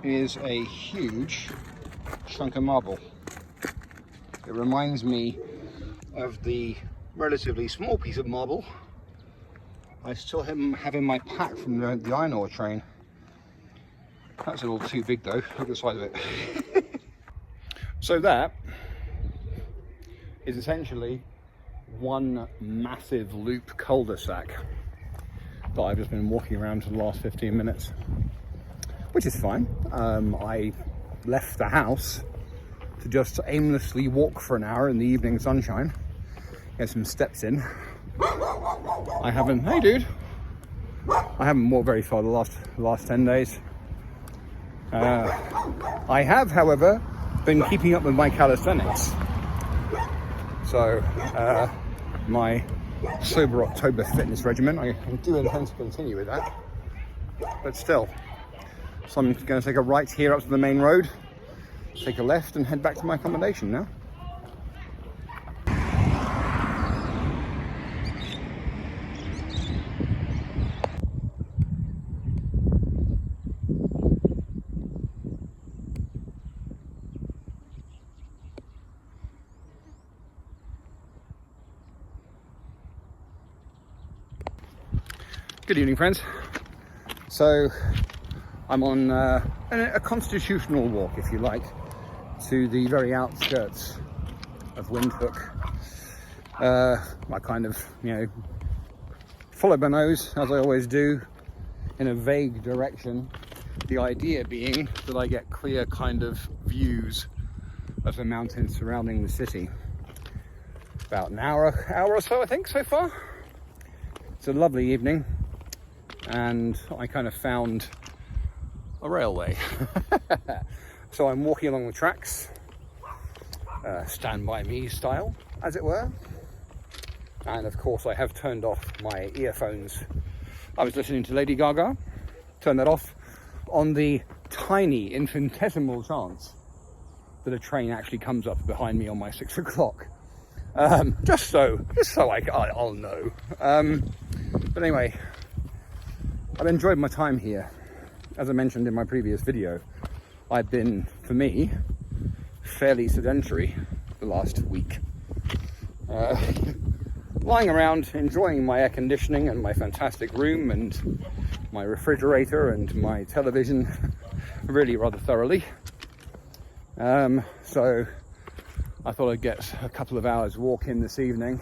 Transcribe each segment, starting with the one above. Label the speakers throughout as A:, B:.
A: is a huge chunk of marble. It reminds me of the relatively small piece of marble I still have in my pack from the iron ore train. That's a little too big though, look at the size of it. So that is essentially one massive loop cul-de-sac that I've just been walking around for the last 15 minutes, which is fine. I left the house to just aimlessly walk for an hour in the evening sunshine, get some steps in. I haven't walked very far the last 10 days. I have, however, been keeping up with my calisthenics. So my sober October fitness regimen, I do intend to continue with that, but still. So I'm going to take a right here up to the main road, take a left and head back to my accommodation now. Good evening, friends. So I'm on a constitutional walk, if you like, to the very outskirts of Windhoek. I kind of, follow my nose, as I always do, in a vague direction. The idea being that I get clear kind of views of the mountains surrounding the city. About an hour or so, I think, so far. It's a lovely evening, and I kind of found a railway. So I'm walking along the tracks, stand by me style, as it were. And of course I have turned off my earphones. I was listening to Lady Gaga, turned that off on the tiny infinitesimal chance that a train actually comes up behind me on my 6 o'clock. Just so I'll know. But anyway, I've enjoyed my time here. As I mentioned in my previous video, I've been, for me, fairly sedentary the last week. Lying around, enjoying my air conditioning and my fantastic room and my refrigerator and my television really rather thoroughly. So I thought I'd get a couple of hours walk in this evening.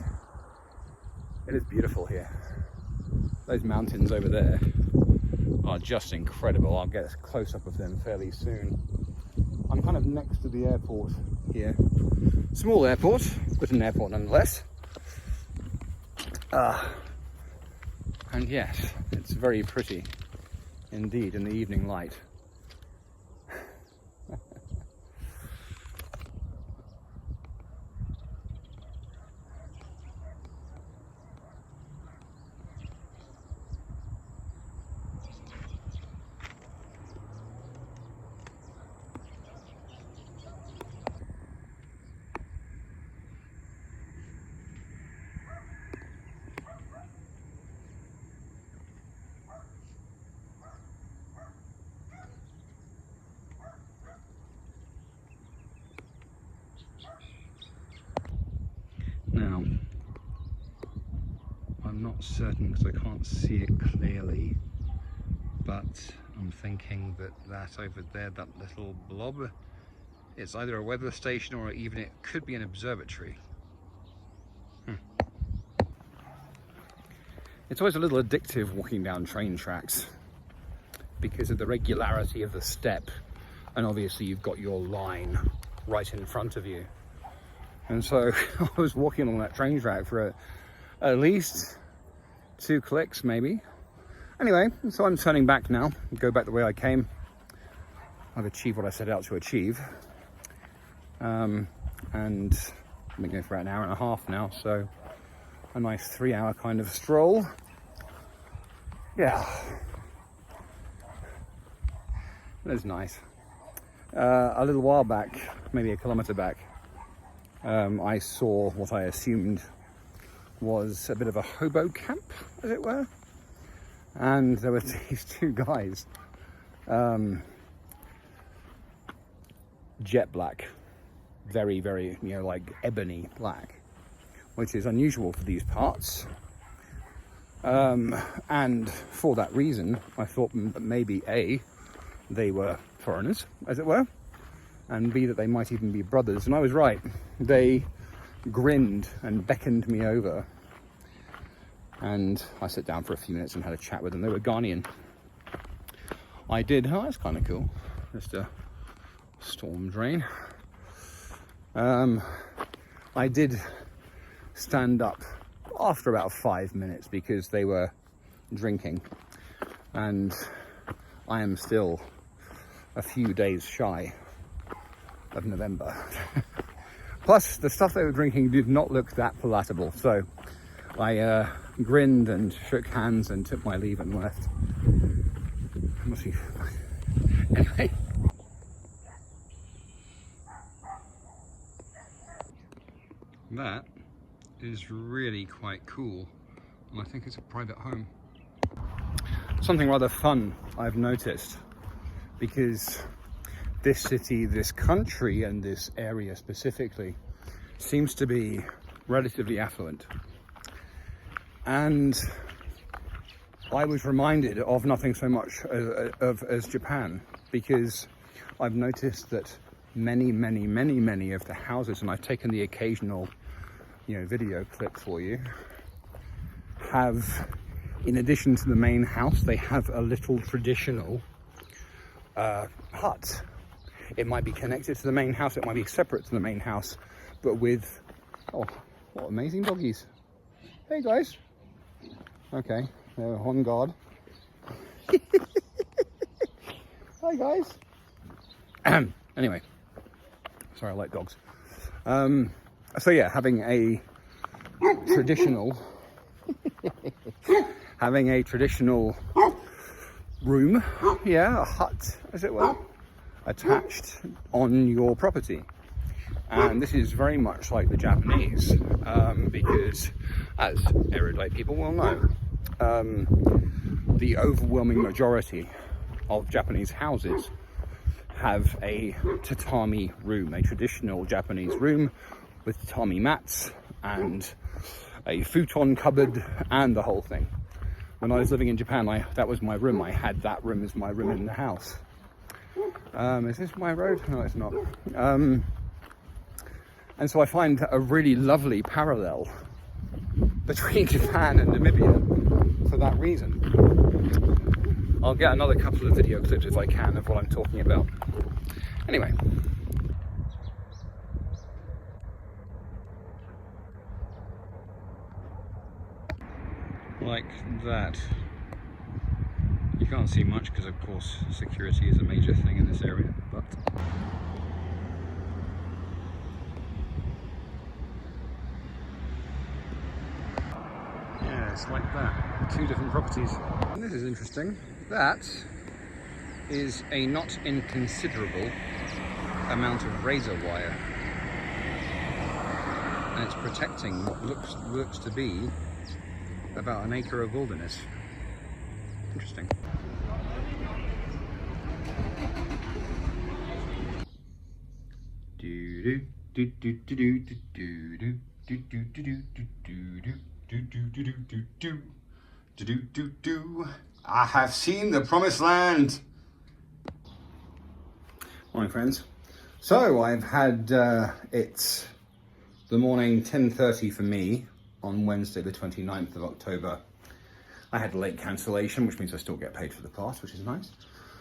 A: It is beautiful here. Those mountains over there are just incredible. I'll get a close-up of them fairly soon. I'm kind of next to the airport here. Small airport, but an airport nonetheless. And yes, it's very pretty indeed in the evening light. Now, I'm not certain because I can't see it clearly, but I'm thinking that over there, that little blob, it's either a weather station or even it could be an observatory. It's always a little addictive walking down train tracks because of the regularity of the step, and obviously you've got your line right in front of you. And so I was walking along that train track for at least 2 clicks maybe. Anyway, so I'm turning back now, go back the way I came. I've achieved what I set out to achieve. And I've been going for about an hour and a half now, so a nice 3-hour kind of stroll. Yeah, it was nice. A little while back, maybe a kilometre back, I saw what I assumed was a bit of a hobo camp, as it were. And there were these 2 guys jet black, very, very, you know, like ebony black, which is unusual for these parts. And for that reason, I thought that maybe A, they were foreigners, as it were, and B, that they might even be brothers. And I was right. They grinned and beckoned me over, and I sat down for a few minutes and had a chat with them. They were Ghanaian. I did, oh, that's kind of cool. Just a storm drain. I did stand up after about 5 minutes because they were drinking, and I am still a few days shy of November. Plus, the stuff they were drinking did not look that palatable, so I grinned and shook hands and took my leave and left. Anyway. That is really quite cool, and I think it's a private home. Something rather fun I've noticed, because this city, this country, and this area specifically seems to be relatively affluent. And I was reminded of nothing so much as Japan, because I've noticed that many of the houses, and I've taken the occasional, you know, video clip for you, have, in addition to the main house, they have a little traditional hut. It might be connected to the main house, it might be separate to the main house, but with, oh, what amazing doggies. Hey guys. Okay, they're on guard. Hi guys. Anyway, sorry, I like dogs. So yeah, having a traditional room, yeah, a hut, as it were, attached on your property. And this is very much like the Japanese, because, as erudite people will know, the overwhelming majority of Japanese houses have a tatami room, a traditional Japanese room with tatami mats and a futon cupboard and the whole thing. When I was living in Japan, that was my room. I had that room as my room in the house. Is this my road? No, it's not. And so I find a really lovely parallel between Japan and Namibia for that reason. I'll get another couple of video clips if I can of what I'm talking about. Anyway. Like that. You can't see much because, of course, security is a major thing in this area, but yeah, it's like that. Two different properties. And this is interesting. That is a not inconsiderable amount of razor wire, and it's protecting what looks to be about an acre of wilderness. Interesting. I have seen the promised land. Morning, friends. So I've had it's the morning 10:30 for me on Wednesday the 29th of October. I had a late cancellation, which means I still get paid for the class, which is nice.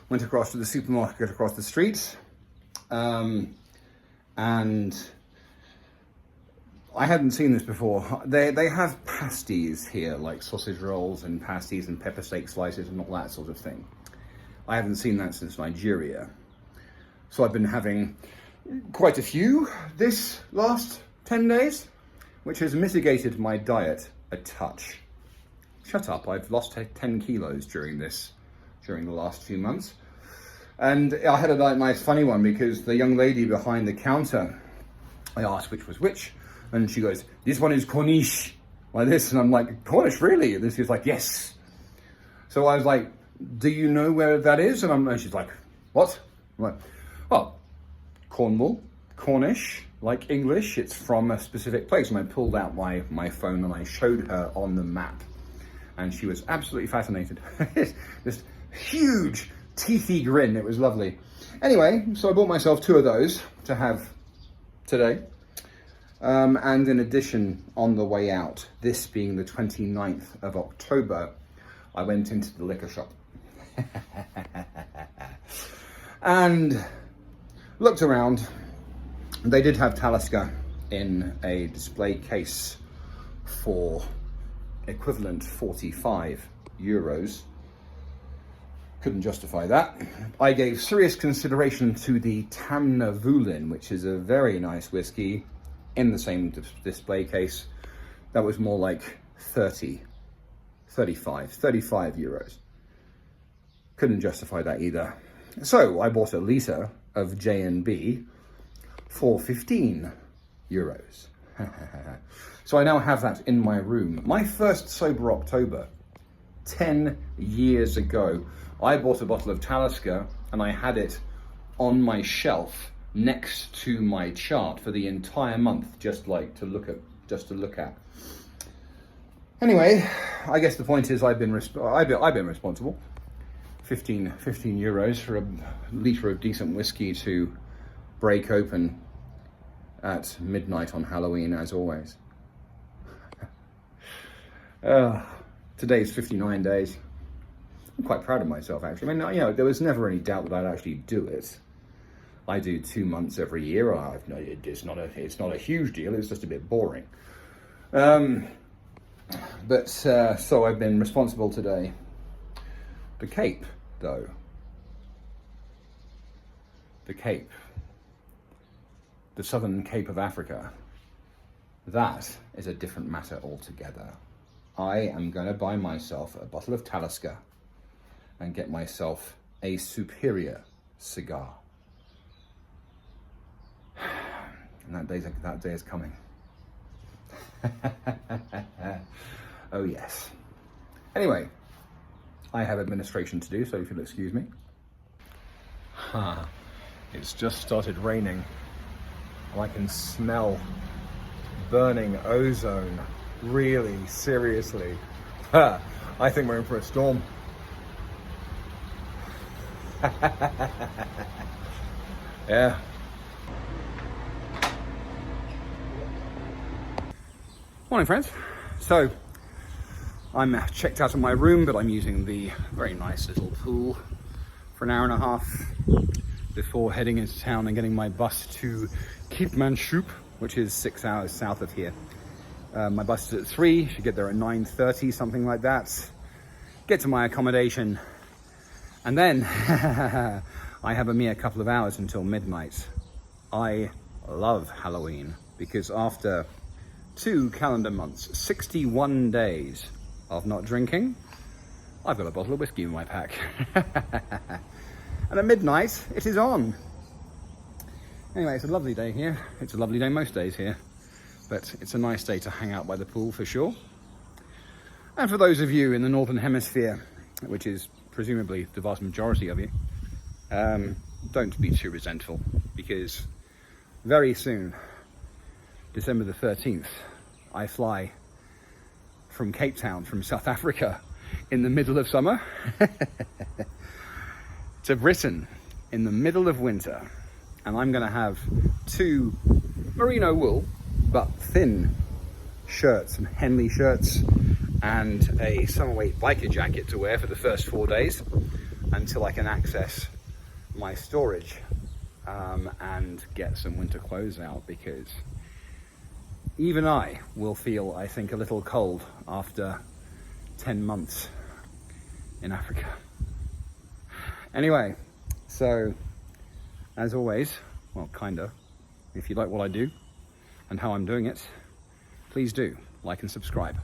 A: Went across to the supermarket across the street, and I hadn't seen this before. They have pasties here, like sausage rolls and pasties and pepper steak slices and all that sort of thing. I haven't seen that since Nigeria. So I've been having quite a few this last 10 days, which has mitigated my diet a touch. Shut up, I've lost 10 kilos during the last few months. And I had a nice funny one, because the young lady behind the counter, I asked which was which, and she goes, "This one is Cornish," like this, and I'm like, "Cornish, really?" And she's like, "Yes." So I was like, "Do you know where that is?" And she's like, "What?" I'm like, "Oh, Cornwall, Cornish, like English. It's from a specific place. And I pulled out my phone and I showed her on the map. And she was absolutely fascinated. This huge, teethy grin. It was lovely. Anyway, so I bought myself 2 of those to have today. And in addition, on the way out, this being the 29th of October, I went into the liquor shop and looked around. They did have Talisker in a display case for equivalent 45 euros. Couldn't justify that. I gave serious consideration to the Tamnavulin, which is a very nice whiskey in the same display case. That was more like 35 euros. Couldn't justify that either. So I bought a litre of J&B for 15 euros. So I now have that in my room. My first sober October, 10 years ago, I bought a bottle of Talisker and I had it on my shelf next to my chart for the entire month, just to look at. Anyway, I guess the point is I've been responsible. 15 euros for a litre of decent whiskey to break open at midnight on Halloween, as always. Today's 59 days. I'm quite proud of myself, actually. I mean, you know, there was never any doubt that I'd actually do it. I do 2 months every year. It's not a huge deal. It's just a bit boring. So I've been responsible today. The Cape, though. The Cape. The Southern Cape of Africa. That is a different matter altogether. I am going to buy myself a bottle of Talisker and get myself a superior cigar. And that day is coming. Oh yes. Anyway, I have administration to do, so if you'll excuse me. It's just started raining. I can smell burning ozone. Really, seriously. I think we're in for a storm. Yeah. Morning, friends. So, I'm checked out of my room, but I'm using the very nice little pool for an hour and a half before heading into town and getting my bus to Keetmanshoop, which is 6 hours south of here. My bus is at 3, should get there at 9:30, something like that. Get to my accommodation, and then I have a mere couple of hours until midnight. I love Halloween because after 2 calendar months, 61 days of not drinking, I've got a bottle of whiskey in my pack. And at midnight, it is on. Anyway, it's a lovely day here. It's a lovely day most days here, but it's a nice day to hang out by the pool for sure. And for those of you in the Northern Hemisphere, which is presumably the vast majority of you, don't be too resentful, because very soon, December the 13th, I fly from Cape Town, from South Africa, in the middle of summer, to Britain in the middle of winter. And I'm going to have 2 merino wool, but thin shirts, some Henley shirts, and a summer weight biker jacket to wear for the first 4 days until I can access my storage and get some winter clothes out, because even I will feel, I think, a little cold after 10 months in Africa. Anyway, so as always, well, kinda, if you like what I do and how I'm doing it, please do like and subscribe.